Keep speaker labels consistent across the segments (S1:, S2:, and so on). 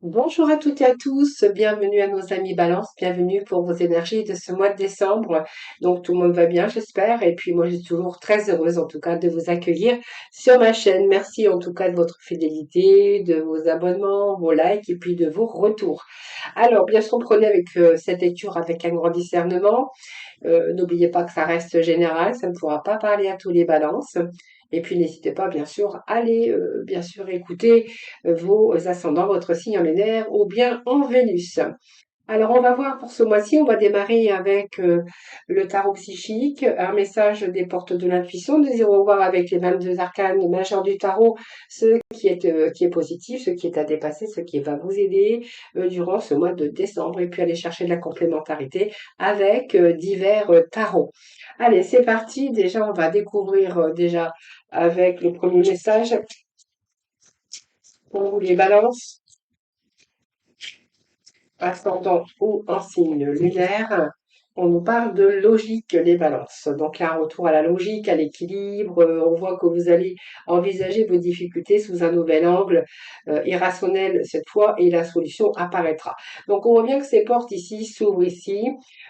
S1: Bonjour à toutes et à tous, bienvenue à nos amis Balance, bienvenue pour vos énergies de ce mois de décembre. Donc tout le monde va bien, j'espère, et puis moi je suis toujours très heureuse en tout cas de vous accueillir sur ma chaîne. Merci en tout cas de votre fidélité, de vos abonnements, vos likes et puis de vos retours. Alors bien sûr, prenez avec cette lecture avec un grand discernement. N'oubliez pas que ça reste général, ça ne pourra pas parler à tous les balances. Et puis n'hésitez pas, bien sûr, à aller, bien sûr, écouter vos ascendants, votre signe en lunaire ou bien en Vénus. Alors, on va voir pour ce mois-ci, on va démarrer avec le tarot psychique, un message des portes de l'intuition. Nous irons voir avec les 22 arcanes majeurs du tarot qui est positif, ce qui est à dépasser, ce qui va vous aider durant ce mois de décembre. Et puis aller chercher de la complémentarité avec divers tarots. Allez, c'est parti. Déjà, on va découvrir déjà avec le premier message pour vous les balances, ascendant ou en signe lunaire. On nous parle de logique, les balances. Donc, un retour à la logique, à l'équilibre. On voit que vous allez envisager vos difficultés sous un nouvel angle, irrationnel cette fois, et la solution apparaîtra. Donc, on voit bien que ces portes ici s'ouvrent ici.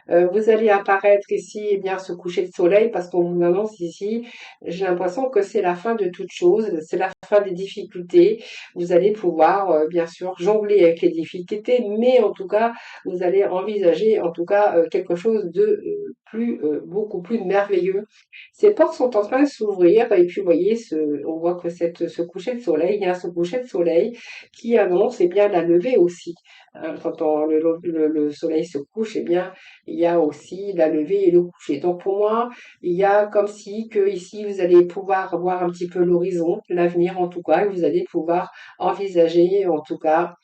S1: Vous allez apparaître ici, eh bien, ce coucher de soleil, parce qu'on vous annonce ici, j'ai l'impression que c'est la fin de toute chose, c'est la fin des difficultés. Vous allez pouvoir, bien sûr, jongler avec les difficultés, mais en tout cas, vous allez envisager, en tout cas, quelque chose de beaucoup plus merveilleux. Ces portes sont en train de s'ouvrir, et puis, vous voyez, on voit que ce coucher de soleil, il y a ce coucher de soleil qui annonce, eh bien, la levée aussi. Hein. Quand le soleil se couche, eh bien, il y a aussi la levée et le coucher. Donc, pour moi, il y a comme si que ici, vous allez pouvoir voir un petit peu l'horizon, l'avenir en tout cas, et vous allez pouvoir envisager en tout cas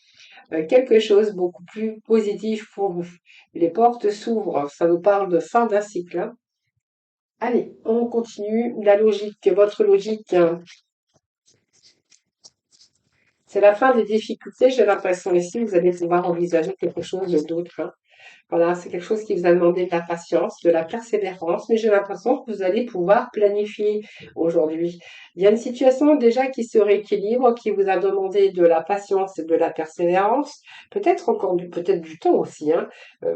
S1: quelque chose beaucoup plus positif pour vous. Les portes s'ouvrent, ça nous parle de fin d'un cycle. Hein. Allez, on continue. La logique, votre logique, c'est la fin des difficultés. J'ai l'impression ici, vous allez pouvoir envisager quelque chose d'autre. Hein. Voilà, c'est quelque chose qui vous a demandé de la patience, de la persévérance, mais j'ai l'impression que vous allez pouvoir planifier aujourd'hui. Il y a une situation déjà qui se rééquilibre, qui vous a demandé de la patience et de la persévérance, peut-être encore peut-être du temps aussi, hein,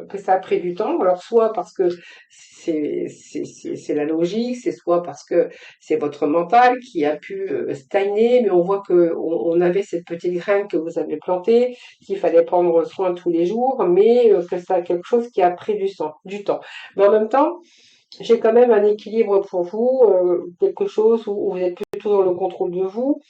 S1: que ça a pris du temps. Alors soit parce que c'est la logique, c'est soit parce que c'est votre mental qui a pu stagner, mais on voit que on avait cette petite graine que vous avez plantée qu'il fallait prendre soin tous les jours, mais que c'est quelque chose qui a pris du temps. Mais en même temps, j'ai quand même un équilibre pour vous, quelque chose où vous êtes plutôt dans le contrôle de vous.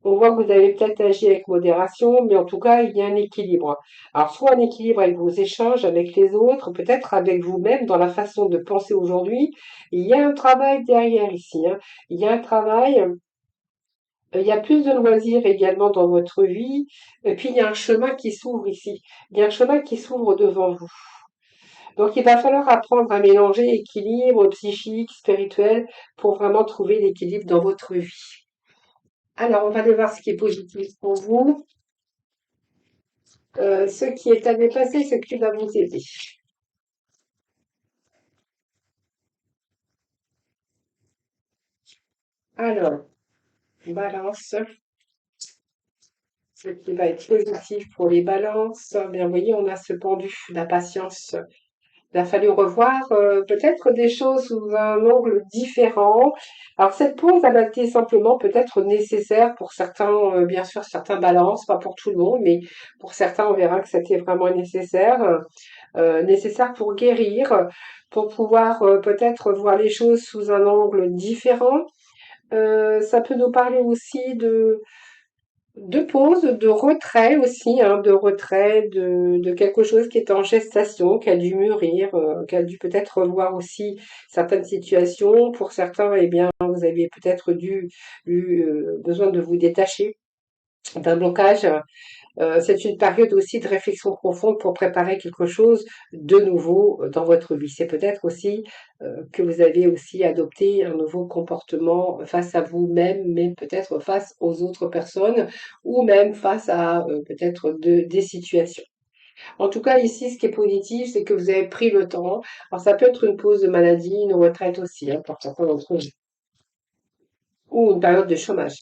S1: On voit que vous avez peut-être agi avec modération, mais en tout cas, il y a un équilibre. Alors, soit un équilibre avec vos échanges avec les autres, peut-être avec vous-même dans la façon de penser aujourd'hui. Il y a un travail derrière ici. Hein. Il y a un travail il y a plus de loisirs également dans votre vie. Et puis, il y a un chemin qui s'ouvre ici. Il y a un chemin qui s'ouvre devant vous. Donc, il va falloir apprendre à mélanger équilibre psychique, spirituel, pour vraiment trouver l'équilibre dans votre vie. Alors, on va aller voir ce qui est positif pour vous, ce qui est à dépasser, ce qui va vous aider. Alors, balance, ce qui va être positif pour les balances. Bien, vous voyez, on a ce pendu, la patience. Il a fallu revoir peut-être des choses sous un angle différent. Alors cette pause, elle a été simplement peut-être nécessaire pour certains, bien sûr, certains balances, pas pour tout le monde, mais pour certains, on verra que c'était vraiment nécessaire, nécessaire pour guérir, pour pouvoir peut-être voir les choses sous un angle différent. Ça peut nous parler aussi de pause, de retrait aussi, hein, de retrait de quelque chose qui est en gestation, qui a dû mûrir, qui a dû peut-être revoir aussi certaines situations. Pour certains, eh bien, vous aviez peut-être eu besoin de vous détacher d'un blocage. C'est une période aussi de réflexion profonde pour préparer quelque chose de nouveau dans votre vie. C'est peut-être aussi que vous avez aussi adopté un nouveau comportement face à vous-même, mais peut-être face aux autres personnes ou même face à peut-être des situations. En tout cas, ici, ce qui est positif, c'est que vous avez pris le temps. Alors, ça peut être une pause de maladie, une retraite aussi, hein, pour certains d'entre vous, ou une période de chômage.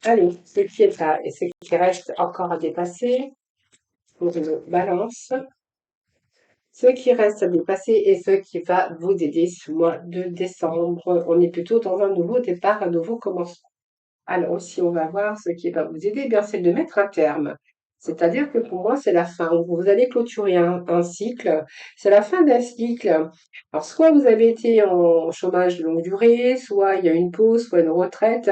S1: Allez, ce qui est là et ce qui reste encore à dépasser pour une balance, ce qui reste à dépasser et ce qui va vous aider ce mois de décembre. On est plutôt dans un nouveau départ, un nouveau commencement. Alors, si on va voir ce qui va vous aider, eh bien, c'est de mettre un terme. C'est-à-dire que pour moi, c'est la fin. Vous allez clôturer un cycle. C'est la fin d'un cycle. Alors, soit vous avez été en chômage de longue durée, soit il y a une pause, soit une retraite.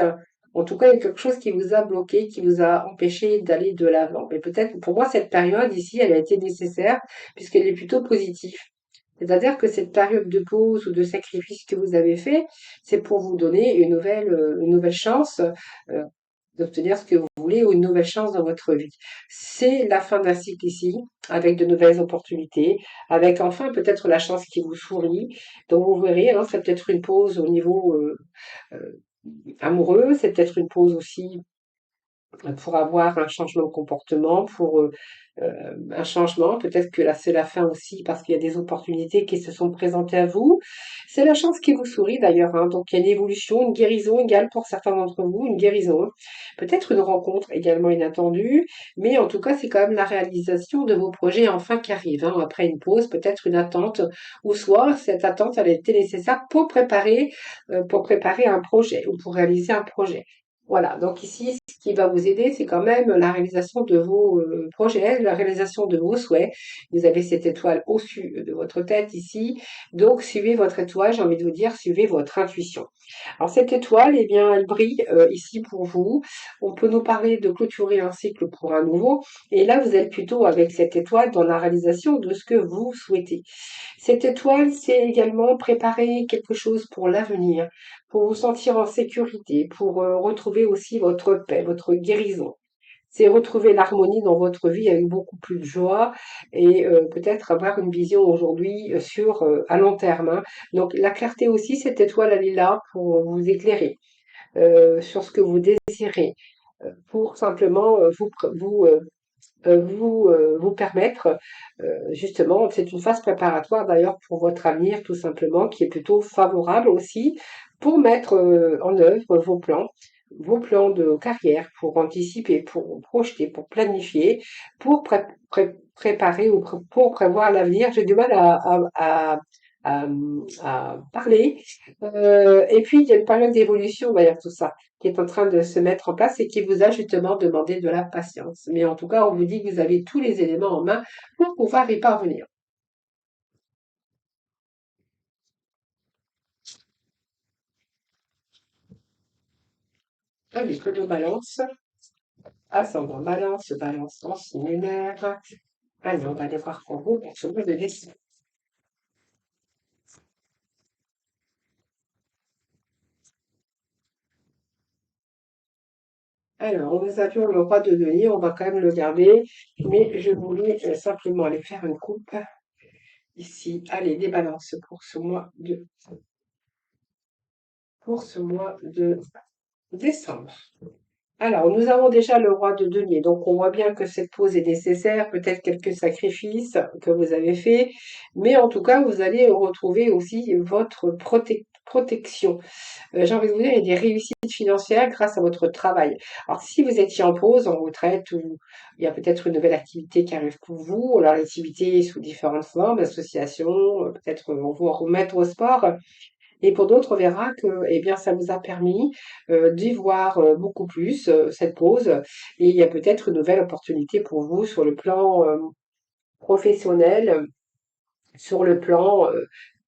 S1: En tout cas, il y a quelque chose qui vous a bloqué, qui vous a empêché d'aller de l'avant. Mais peut-être, pour moi, cette période ici, elle a été nécessaire puisqu'elle est plutôt positive. C'est-à-dire que cette période de pause ou de sacrifice que vous avez fait, c'est pour vous donner une nouvelle chance euh, d'obtenir ce que vous voulez ou une nouvelle chance dans votre vie. C'est la fin d'un cycle ici, avec de nouvelles opportunités, avec enfin peut-être la chance qui vous sourit. Donc vous verrez, hein, c'est peut-être une pause au niveau euh, amoureux, c'est peut-être une pause aussi pour avoir un changement de comportement, pour un changement. Peut-être que là, c'est la fin aussi parce qu'il y a des opportunités qui se sont présentées à vous. C'est la chance qui vous sourit d'ailleurs, hein. Donc il y a une évolution, une guérison égale pour certains d'entre vous, une guérison. Peut-être une rencontre également inattendue, mais en tout cas, c'est quand même la réalisation de vos projets enfin qui arrive, hein. Après une pause, peut-être une attente, ou soit cette attente, elle a été nécessaire pour préparer un projet ou pour réaliser un projet. Voilà, donc ici, ce qui va vous aider, c'est quand même la réalisation de vos projets, la réalisation de vos souhaits. Vous avez cette étoile au-dessus de votre tête ici, donc suivez votre étoile, j'ai envie de vous dire, suivez votre intuition. Alors cette étoile, eh bien, elle brille ici pour vous. On peut nous parler de clôturer un cycle pour un nouveau, et là, vous êtes plutôt avec cette étoile dans la réalisation de ce que vous souhaitez. Cette étoile, c'est également préparer quelque chose pour l'avenir, pour vous sentir en sécurité, pour retrouver aussi votre paix, votre guérison. C'est retrouver l'harmonie dans votre vie avec beaucoup plus de joie et peut-être avoir une vision aujourd'hui sur à long terme, hein. Donc la clarté aussi, cette étoile, elle est là pour vous éclairer sur ce que vous désirez, pour simplement vous permettre, justement, c'est une phase préparatoire d'ailleurs pour votre avenir tout simplement, qui est plutôt favorable aussi pour mettre en œuvre vos plans de carrière, pour anticiper, pour projeter, pour planifier, pour préparer ou pour prévoir l'avenir. J'ai du mal à, à parler. Et puis, il y a une période d'évolution derrière tout ça qui est en train de se mettre en place et qui vous a justement demandé de la patience. Mais en tout cas, on vous dit que vous avez tous les éléments en main pour pouvoir y parvenir. Allez, que de balance, ascendant balance, balance en signe lunaire. Allez, on va aller voir pour vous pour ce mois de décembre. Alors, nous avions le roi de denier, on va quand même le garder, mais je voulais simplement aller faire une coupe ici. Allez, des balances pour ce mois de décembre. Alors, nous avons déjà le roi de denier, donc on voit bien que cette pause est nécessaire, peut-être quelques sacrifices que vous avez faits, mais en tout cas, vous allez retrouver aussi votre protection. J'ai envie de vous dire, il y a des réussites financières grâce à votre travail. Alors, si vous étiez en pause, en retraite, ou il y a peut-être une nouvelle activité qui arrive pour vous, alors l'activité sous différentes formes, associations, peut-être on vous remettre au sport, et pour d'autres, on verra que, eh bien, ça vous a permis d'y voir beaucoup plus cette pause. Et il y a peut-être une nouvelle opportunité pour vous sur le plan professionnel, sur le plan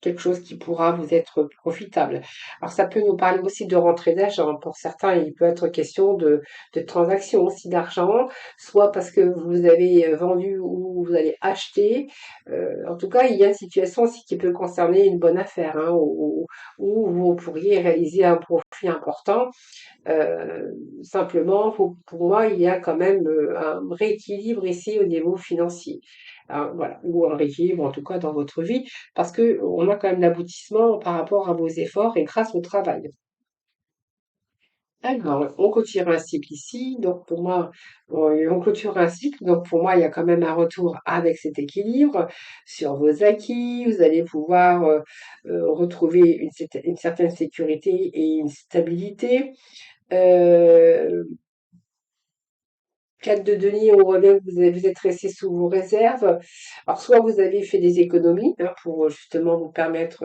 S1: quelque chose qui pourra vous être profitable. Alors ça peut nous parler aussi de rentrée d'argent. Pour certains, il peut être question de transactions aussi d'argent, soit parce que vous avez vendu ou vous allez acheter. En tout cas, il y a une situation aussi qui peut concerner une bonne affaire, hein, où vous pourriez réaliser un profit important. Simplement, pour moi, il y a quand même un rééquilibre ici au niveau financier. Alors, voilà, ou un rééquilibre en tout cas dans votre vie, parce que on a quand même l'aboutissement par rapport à vos efforts et grâce au travail. Alors, on clôture un cycle ici, donc pour moi, on clôture un cycle, donc pour moi, il y a quand même un retour avec cet équilibre sur vos acquis, vous allez pouvoir retrouver une certaine sécurité et une stabilité. 4 de denier, on voit bien que vous êtes resté sous vos réserves. Alors, soit vous avez fait des économies hein, pour justement vous permettre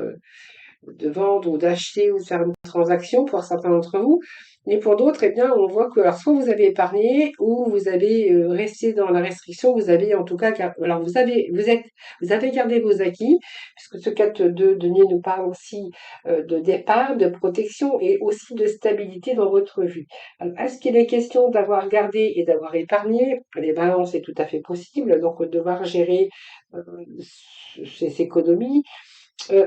S1: de vendre ou d'acheter ou de faire une transaction pour certains d'entre vous. Mais pour d'autres, eh bien, on voit que alors soit vous avez épargné ou vous avez resté dans la restriction, vous avez en tout cas, alors vous avez gardé vos acquis, puisque ce 4 de denier nous parle aussi de départ, de protection et aussi de stabilité dans votre vie. Alors, est-ce qu'il est question d'avoir gardé et d'avoir épargné? Les balances, c'est tout à fait possible, donc devoir gérer euh, ces économies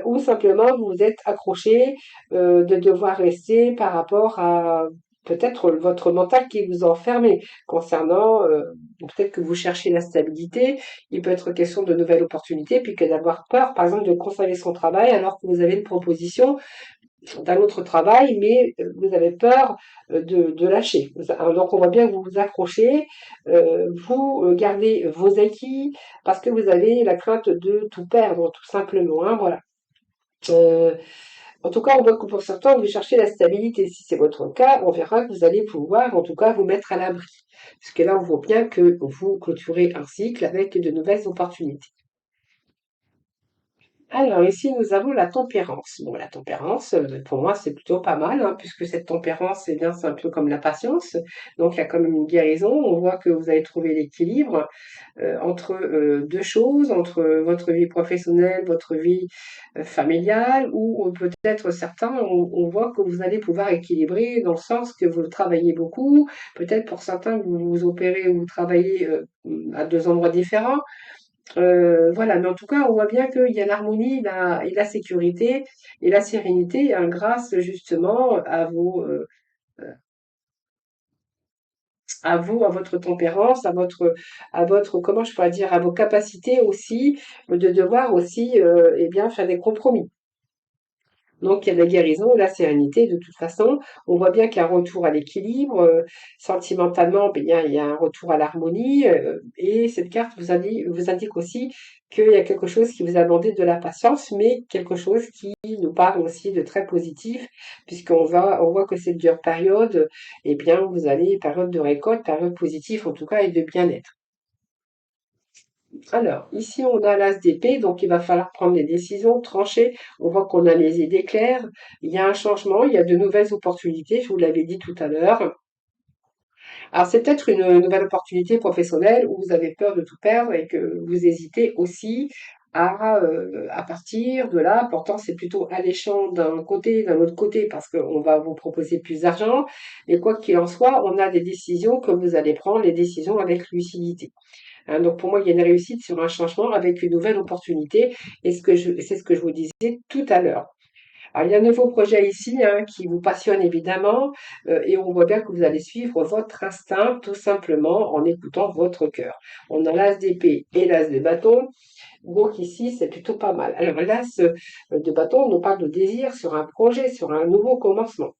S1: ou simplement vous vous êtes accroché de devoir rester par rapport à peut-être votre mental qui vous enfermez concernant peut-être que vous cherchez la stabilité, il peut être question de nouvelles opportunités, puis que d'avoir peur, par exemple, de conserver son travail alors que vous avez une proposition d'un autre travail, mais vous avez peur de lâcher. Donc on voit bien que vous vous accrochez, vous gardez vos acquis parce que vous avez la crainte de tout perdre, tout simplement. Hein, voilà. Euh, En tout cas, on voit que pour certains, vous cherchez la stabilité. Si c'est votre cas, on verra que vous allez pouvoir, en tout cas, vous mettre à l'abri. Parce que là, on voit bien que vous clôturez un cycle avec de nouvelles opportunités. Alors ici, nous avons la tempérance. Bon, la tempérance, pour moi, c'est plutôt pas mal, hein, puisque cette tempérance, eh bien, c'est un peu comme la patience. Donc, il y a quand même une guérison. On voit que vous avez trouvé l'équilibre entre deux choses, entre votre vie professionnelle, votre vie familiale, ou peut-être certains, on voit que vous allez pouvoir équilibrer dans le sens que vous travaillez beaucoup. Peut-être pour certains, vous vous opérez ou vous travaillez à deux endroits différents. Voilà, mais en tout cas, on voit bien qu'il y a l'harmonie et la sécurité et la sérénité hein, grâce justement à vous, à votre tempérance, à votre, comment je pourrais dire, à vos capacités aussi de devoir aussi, eh bien, faire des compromis. Donc, il y a la guérison et la sérénité. De toute façon, on voit bien qu'il y a un retour à l'équilibre. Sentimentalement, ben, il y a un retour à l'harmonie. Et cette carte vous indique aussi qu'il y a quelque chose qui vous a demandé de la patience, mais quelque chose qui nous parle aussi de très positif, on voit que cette dure période, eh bien, vous allez, période de récolte, période positive en tout cas, et de bien-être. Alors, ici, on a l'as d'épée, donc il va falloir prendre des décisions, trancher. On voit qu'on a les idées claires. Il y a un changement, il y a de nouvelles opportunités, je vous l'avais dit tout à l'heure. Alors, c'est peut-être une nouvelle opportunité professionnelle où vous avez peur de tout perdre et que vous hésitez aussi à partir de là. Pourtant, c'est plutôt alléchant d'un côté, d'un autre côté, parce qu'on va vous proposer plus d'argent. Et quoi qu'il en soit, on a des décisions que vous allez prendre, les décisions avec lucidité. Hein, donc pour moi, il y a une réussite sur un changement avec une nouvelle opportunité, et c'est ce que je vous disais tout à l'heure. Alors, il y a un nouveau projet ici hein, qui vous passionne évidemment, et on voit bien que vous allez suivre votre instinct tout simplement en écoutant votre cœur. On a l'as d'épée et l'as de bâton, donc ici c'est plutôt pas mal. Alors l'as de bâton nous parle de désir sur un projet, sur un nouveau commencement.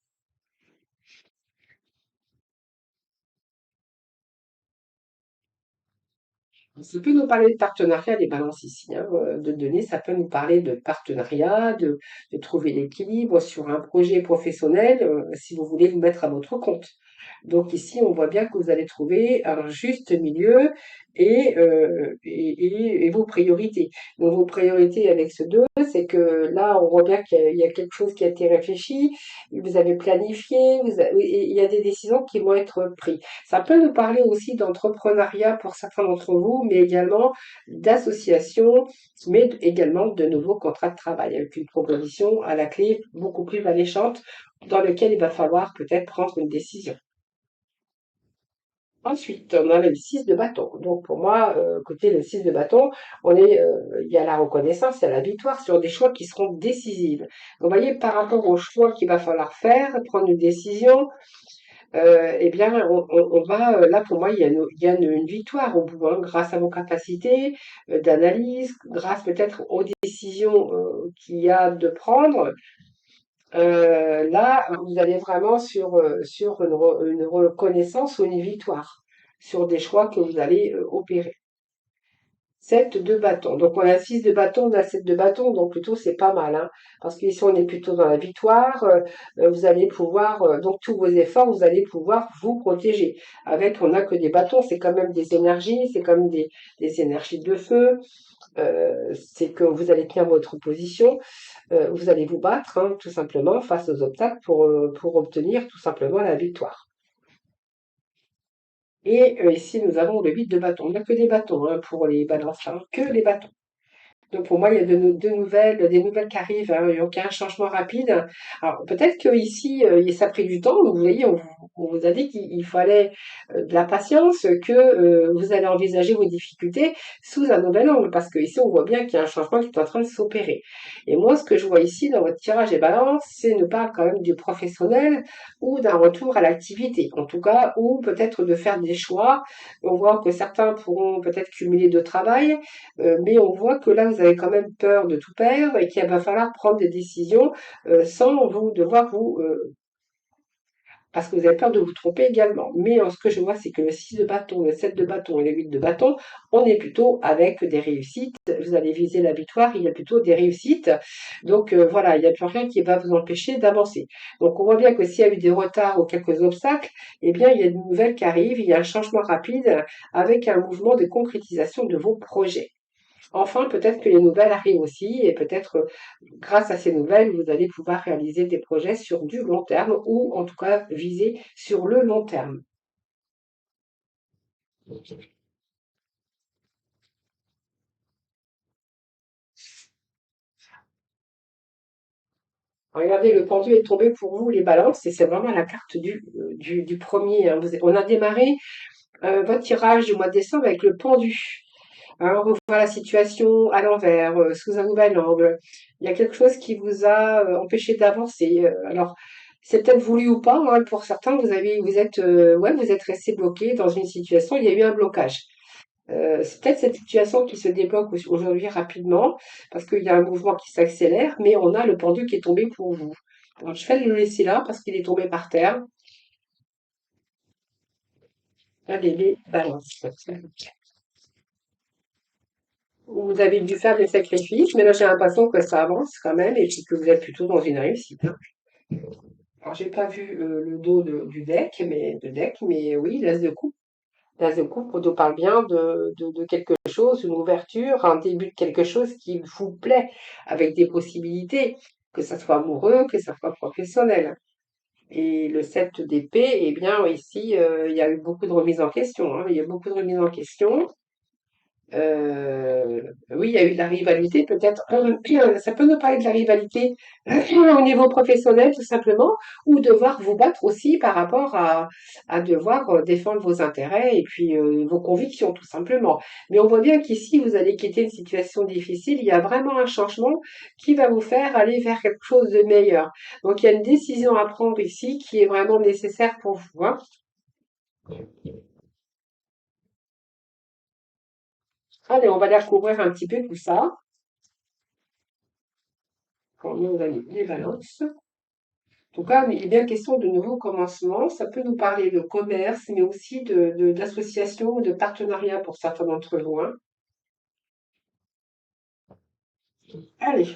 S1: Ça peut nous parler de partenariat, les balances ici, hein, de données, ça peut nous parler de partenariat, de trouver l'équilibre sur un projet professionnel, si vous voulez vous mettre à votre compte. Donc ici, on voit bien que vous allez trouver un juste milieu et vos priorités. Donc vos priorités avec ce 2, c'est que là, on voit bien qu'il y a quelque chose qui a été réfléchi, vous avez planifié, et il y a des décisions qui vont être prises. Ça peut nous parler aussi d'entrepreneuriat pour certains d'entre vous, mais également d'associations, mais également de nouveaux contrats de travail avec une proposition à la clé beaucoup plus alléchante dans lequel il va falloir peut-être prendre une décision. Ensuite, on a le 6 de bâton. Donc pour moi, côté le 6 de bâton, il y a la reconnaissance, il y a la victoire sur des choix qui seront décisifs. Donc, vous voyez, par rapport aux choix qu'il va falloir faire, prendre une décision, eh bien, on va, là pour moi, il y a une victoire au bout, hein, grâce à vos capacités d'analyse, grâce peut-être aux décisions qu'il y a de prendre. Là, vous allez vraiment sur une reconnaissance ou une victoire sur des choix que vous allez opérer. 7 de bâton. Donc on a 6 de bâton, on a 7 de bâton, donc plutôt c'est pas mal, hein, parce qu'ici on est plutôt dans la victoire. Vous allez pouvoir, donc tous vos efforts, vous allez pouvoir vous protéger. Avec, on n'a que des bâtons, c'est quand même des énergies, c'est comme des énergies de feu. C'est que vous allez tenir votre position, vous allez vous battre, hein, tout simplement, face aux obstacles pour obtenir tout simplement la victoire. Et ici, nous avons le 8 de bâton. On n'a que des bâtons, hein, pour les balances, hein, que des bâtons. Donc pour moi, il y a des nouvelles qui arrivent, hein, donc il y a un changement rapide. Alors peut-être que ici, ça a pris du temps. Donc vous voyez, on vous a dit qu'il fallait de la patience, que vous allez envisager vos difficultés sous un nouvel angle, parce que ici on voit bien qu'il y a un changement qui est en train de s'opérer. Et moi, ce que je vois ici dans votre tirage et balance, c'est nous parle quand même du professionnel ou d'un retour à l'activité, en tout cas, ou peut-être de faire des choix. On voit que certains pourront peut-être cumuler de travail, mais on voit que là, vous avez quand même peur de tout perdre et qu'il va falloir prendre des décisions sans vous devoir vous parce que vous avez peur de vous tromper également. Mais ce que je vois, c'est que le 6 de bâton, le 7 de bâton et le 8 de bâton, on est plutôt avec des réussites. Vous allez viser la victoire, il y a plutôt des réussites. Donc voilà, il n'y a plus rien qui va vous empêcher d'avancer. Donc on voit bien que s'il y a eu des retards ou quelques obstacles, eh bien il y a de nouvelles qui arrivent, il y a un changement rapide avec un mouvement de concrétisation de vos projets. Enfin, peut-être que les nouvelles arrivent aussi et peut-être grâce à ces nouvelles, vous allez pouvoir réaliser des projets sur du long terme ou en tout cas viser sur le long terme. Regardez, le pendu est tombé pour vous, les balances, et c'est vraiment la carte du premier, hein. On a démarré votre tirage du mois de décembre avec le pendu. Hein, on revoit la situation à l'envers, sous un nouvel angle. Il y a quelque chose qui vous a empêché d'avancer. Alors, c'est peut-être voulu ou pas, hein, pour certains, vous êtes resté bloqué dans une situation, il y a eu un blocage. C'est peut-être cette situation qui se débloque aujourd'hui rapidement, parce qu'il y a un mouvement qui s'accélère, mais on a le pendu qui est tombé pour vous. Alors, je vais le laisser là parce qu'il est tombé par terre. Allez, les balances. Vous avez dû faire des sacrifices, mais là j'ai l'impression que ça avance quand même et puis que vous êtes plutôt dans une réussite, hein. Alors j'ai pas vu le dos du deck, mais oui, l'as de coupe. L'as de coupe nous parle bien de quelque chose, une ouverture, un début de quelque chose qui vous plaît, avec des possibilités, que ça soit amoureux, que ça soit professionnel. Et le 7 d'épée, eh bien ici, il y a eu beaucoup de remises en question, hein. Il y a beaucoup de remises en question. Oui, il y a eu de la rivalité, peut-être. Ça peut nous parler de la rivalité au niveau professionnel, tout simplement, ou devoir vous battre aussi par rapport à devoir défendre vos intérêts et puis vos convictions, tout simplement. Mais on voit bien qu'ici, vous allez quitter une situation difficile. Il y a vraiment un changement qui va vous faire aller vers quelque chose de meilleur. Donc, il y a une décision à prendre ici qui est vraiment nécessaire pour vous, hein. Allez, on va aller recouvrir un petit peu tout ça. Quand nous allons les balances. En tout cas, il est bien question de nouveaux commencements. Ça peut nous parler de commerce, mais aussi d'association ou de partenariat pour certains d'entre vous, hein. Allez,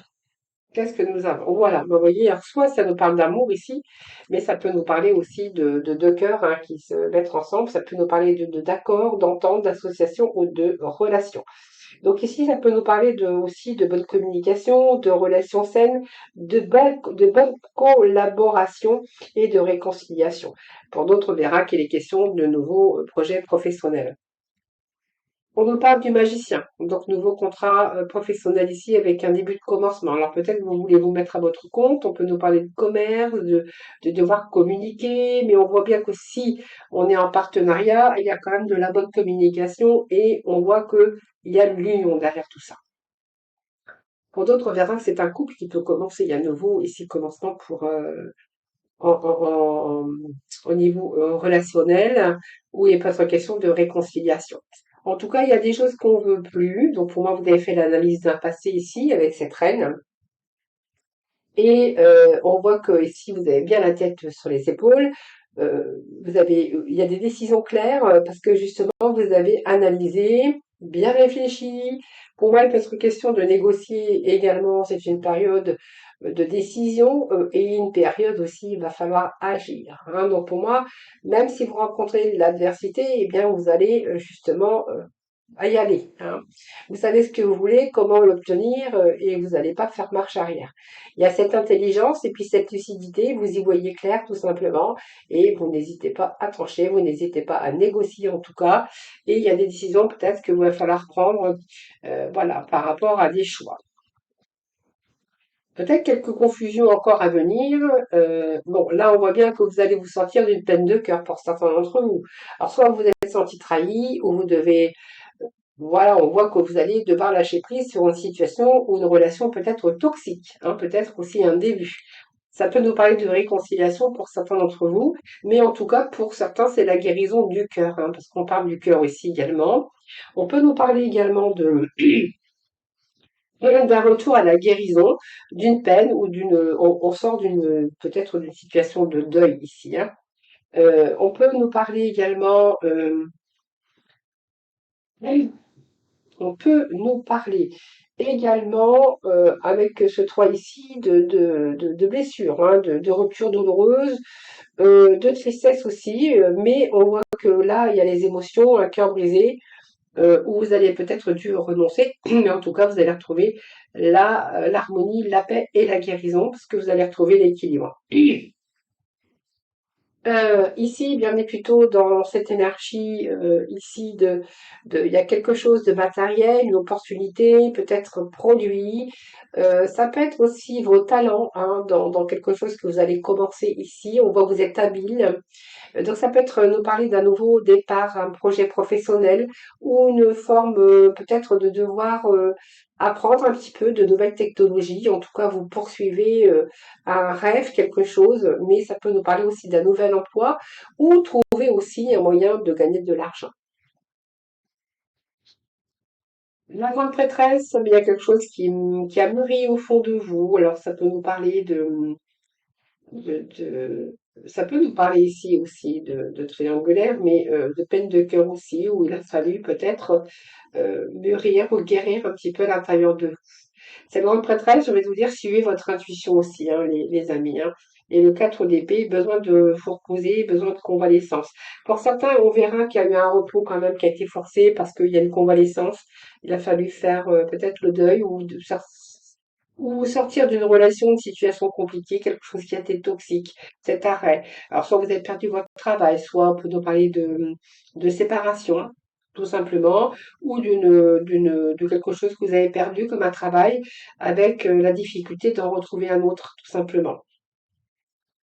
S1: qu'est-ce que nous avons? Voilà, vous voyez, alors soit ça nous parle d'amour ici, mais ça peut nous parler aussi de deux cœurs, hein, qui se mettent ensemble. Ça peut nous parler d'accord, d'entente, d'association ou de relation. Donc ici, ça peut nous parler aussi de bonne communication, de relations saines, de bonne collaboration et de réconciliation. Pour d'autres, on verra qu'il est question de nouveaux projets professionnels. On nous parle du magicien, donc nouveau contrat professionnel ici avec un début de commencement. Alors peut-être que vous voulez vous mettre à votre compte, on peut nous parler de commerce, de devoir communiquer, mais on voit bien que si on est en partenariat, il y a quand même de la bonne communication et on voit que il y a l'union derrière tout ça. Pour d'autres, on verra que c'est un couple qui peut commencer. Il y a nouveau ici commencement pour en- au niveau relationnel où il n'est pas question de réconciliation. En tout cas, il y a des choses qu'on veut plus. Donc pour moi, vous avez fait l'analyse d'un passé ici avec cette reine. Et on voit que ici, vous avez bien la tête sur les épaules. Il y a des décisions claires parce que justement, vous avez analysé. bien réfléchi. Pour moi, il peut être question de négocier également. C'est une période de décision et une période aussi, il va falloir agir, hein. Donc pour moi, même si vous rencontrez de l'adversité, eh bien vous allez justement à y aller, hein. Vous savez ce que vous voulez, comment l'obtenir, et vous n'allez pas faire marche arrière. Il y a cette intelligence et puis cette lucidité, vous y voyez clair tout simplement, et vous n'hésitez pas à trancher, vous n'hésitez pas à négocier en tout cas, et il y a des décisions peut-être que vous va falloir prendre, voilà, par rapport à des choix. Peut-être quelques confusions encore à venir. Bon, là, on voit bien que vous allez vous sortir d'une peine de cœur pour certains d'entre vous. Alors, soit vous vous êtes senti trahi, ou vous devez voilà, on voit que vous allez devoir lâcher prise sur une situation ou une relation peut-être toxique, hein, peut-être aussi un début. Ça peut nous parler de réconciliation pour certains d'entre vous, mais en tout cas, pour certains, c'est la guérison du cœur, hein, parce qu'on parle du cœur ici également. On peut nous parler également d'un retour à la guérison, d'une peine ou on sort peut-être d'une situation de deuil ici, hein. On peut nous parler également, on peut nous parler également, avec ce 3 ici, de blessures, hein, de ruptures douloureuses, de tristesse aussi, mais on voit que là, il y a les émotions, un cœur brisé, où vous allez peut-être dû renoncer, mais en tout cas, vous allez retrouver l'harmonie, la paix et la guérison, parce que vous allez retrouver l'équilibre. Ici, bien, on est plutôt dans cette énergie ici il y a quelque chose de matériel, une opportunité, peut-être un produit. Ça peut être aussi vos talents, hein, dans quelque chose que vous allez commencer ici. On voit que vous êtes habile. Donc ça peut être nous parler d'un nouveau départ, un projet professionnel ou une forme peut-être de devoir apprendre un petit peu de nouvelles technologies. En tout cas, vous poursuivez un rêve, quelque chose, mais ça peut nous parler aussi d'un nouvel emploi ou trouver aussi un moyen de gagner de l'argent. La grande prêtresse, il y a quelque chose qui a mûri au fond de vous. Alors ça peut nous parler ça peut nous parler ici aussi de triangulaire, mais de peine de cœur aussi, où il a fallu peut-être mûrir ou guérir un petit peu à l'intérieur de vous. Cette grande prêtresse, je vais vous dire, suivez votre intuition aussi, hein, les amis, hein. Et le 4 d'épée, besoin de vous reposer, besoin de convalescence. Pour certains, on verra qu'il y a eu un repos quand même qui a été forcé parce qu'il y a une convalescence. Il a fallu faire peut-être le deuil ou sortir d'une relation, d'une situation compliquée, quelque chose qui a été toxique, cet arrêt. Alors, soit vous avez perdu votre travail, soit on peut nous parler de séparation, tout simplement, ou de quelque chose que vous avez perdu comme un travail, avec la difficulté d'en retrouver un autre, tout simplement.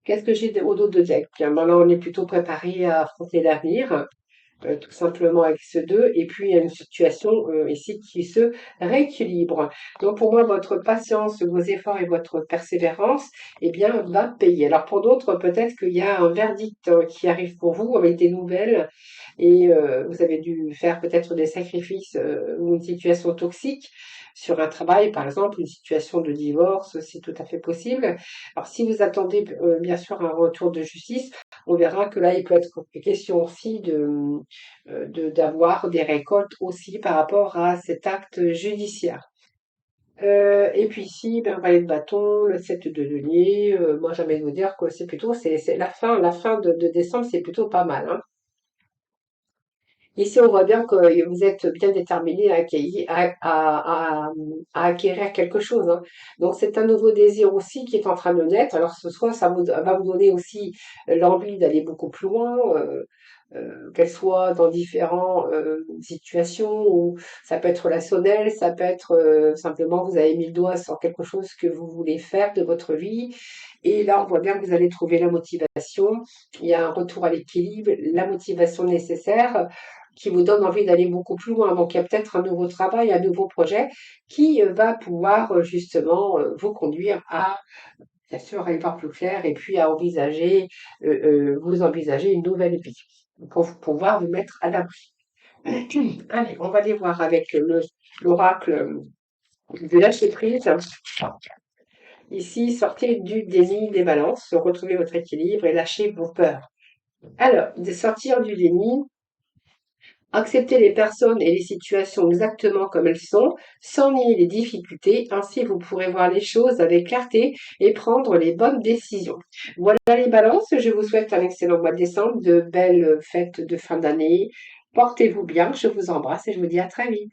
S1: Qu'est-ce que j'ai au dos de deck? Bien, maintenant, on est plutôt préparé à affronter l'avenir, tout simplement avec ce 2. Et puis, il y a une situation ici qui se rééquilibre. Donc, pour moi, votre patience, vos efforts et votre persévérance, eh bien, va payer. Alors, pour d'autres, peut-être qu'il y a un verdict qui arrive pour vous avec des nouvelles et vous avez dû faire peut-être des sacrifices ou une situation toxique sur un travail, par exemple, une situation de divorce, c'est tout à fait possible. Alors, si vous attendez bien sûr un retour de justice, on verra que là, il peut être question aussi d'avoir des récoltes aussi par rapport à cet acte judiciaire. Et puis ici, ben, valet de bâton, le 7 de denier, moi j'ai envie de vous dire que c'est la fin de décembre, c'est plutôt pas mal, hein. Ici, on voit bien que vous êtes bien déterminé à acquérir quelque chose, hein. Donc, c'est un nouveau désir aussi qui est en train de naître. Alors, ce soir, va vous donner aussi l'envie d'aller beaucoup plus loin, qu'elle soit dans différentes situations, ou ça peut être relationnel, ça peut être simplement vous avez mis le doigt sur quelque chose que vous voulez faire de votre vie. Et là, on voit bien que vous allez trouver la motivation. Il y a un retour à l'équilibre, la motivation nécessaire qui vous donne envie d'aller beaucoup plus loin. Donc, il y a peut-être un nouveau travail, un nouveau projet qui va pouvoir justement vous conduire à, bien sûr, à y voir plus clair et puis à envisager, vous envisager une nouvelle vie pour pouvoir vous mettre à l'abri. Allez, on va aller voir avec l'oracle de lâcher prise. Ici, sortez du déni des balances, retrouvez votre équilibre et lâchez vos peurs. Alors, de sortir du déni, Acceptez les personnes et les situations exactement comme elles sont, sans nier les difficultés. Ainsi, vous pourrez voir les choses avec clarté et prendre les bonnes décisions. Voilà les balances. Je vous souhaite un excellent mois de décembre, de belles fêtes de fin d'année. Portez-vous bien. Je vous embrasse et je vous dis à très vite.